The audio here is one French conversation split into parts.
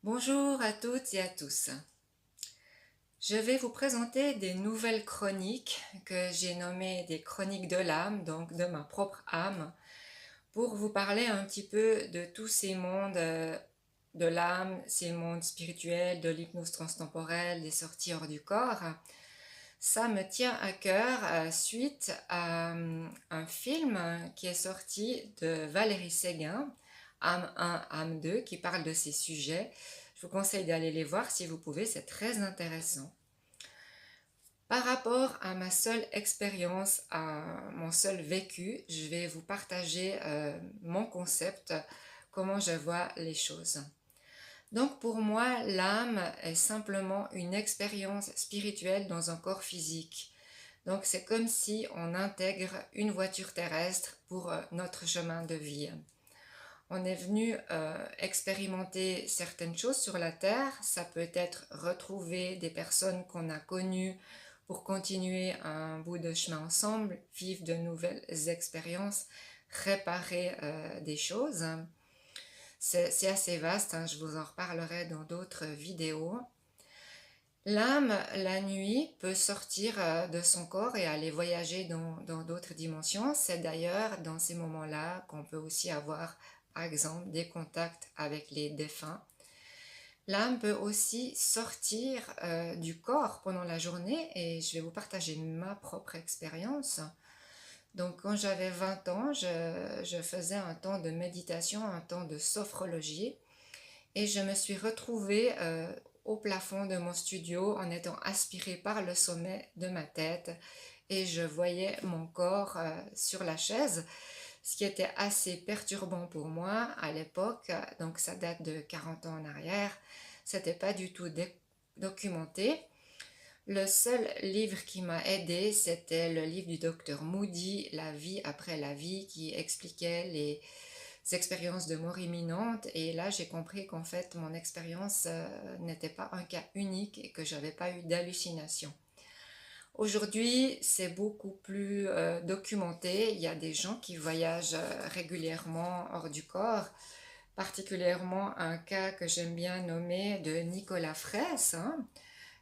Bonjour à toutes et à tous. Je vais vous présenter des nouvelles chroniques que j'ai nommées des chroniques de l'âme, donc de ma propre âme, pour vous parler un petit peu de tous ces mondes de l'âme, ces mondes spirituels, de l'hypnose transtemporelle, des sorties hors du corps. Ça me tient à cœur suite à un film qui est sorti de Valérie Séguin, Âme 1, Âme 2, qui parle de ces sujets. Je vous conseille d'aller les voir si vous pouvez, c'est très intéressant. Par rapport à ma seule expérience, à mon seul vécu, je vais vous partager mon concept, comment je vois les choses. Donc pour moi, l'âme est simplement une expérience spirituelle dans un corps physique. Donc c'est comme si on intègre une voiture terrestre pour notre chemin de vie. On est venu expérimenter certaines choses sur la Terre. Ça peut être retrouver des personnes qu'on a connues pour continuer un bout de chemin ensemble, vivre de nouvelles expériences, réparer des choses. C'est assez vaste, hein, je vous en reparlerai dans d'autres vidéos. L'âme, la nuit, peut sortir de son corps et aller voyager dans d'autres dimensions. C'est d'ailleurs dans ces moments-là qu'on peut aussi avoir, par exemple, des contacts avec les défunts. L'âme peut aussi sortir du corps pendant la journée et je vais vous partager ma propre expérience. Donc quand j'avais 20 ans, je faisais un temps de méditation, un temps de sophrologie et je me suis retrouvée au plafond de mon studio en étant aspirée par le sommet de ma tête et je voyais mon corps sur la chaise, ce qui était assez perturbant pour moi à l'époque, donc ça date de 40 ans en arrière, c'était pas du tout documenté. Le seul livre qui m'a aidé, c'était le livre du docteur Moody, La vie après la vie, qui expliquait les expériences de mort imminente. Et là, j'ai compris qu'en fait, mon expérience n'était pas un cas unique et que j'avais pas eu d'hallucination. Aujourd'hui, c'est beaucoup plus documenté. Il y a des gens qui voyagent régulièrement hors du corps, particulièrement un cas que j'aime bien nommer de Nicolas Fraisse, hein,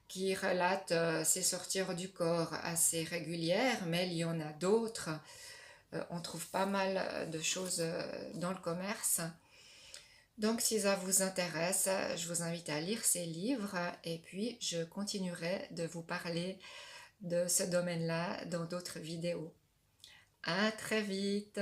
qui relate ses sorties hors du corps assez régulières, mais il y en a d'autres. On trouve pas mal de choses dans le commerce. Donc si ça vous intéresse, je vous invite à lire ces livres et puis je continuerai de vous parler de ce domaine-là dans d'autres vidéos. À très vite!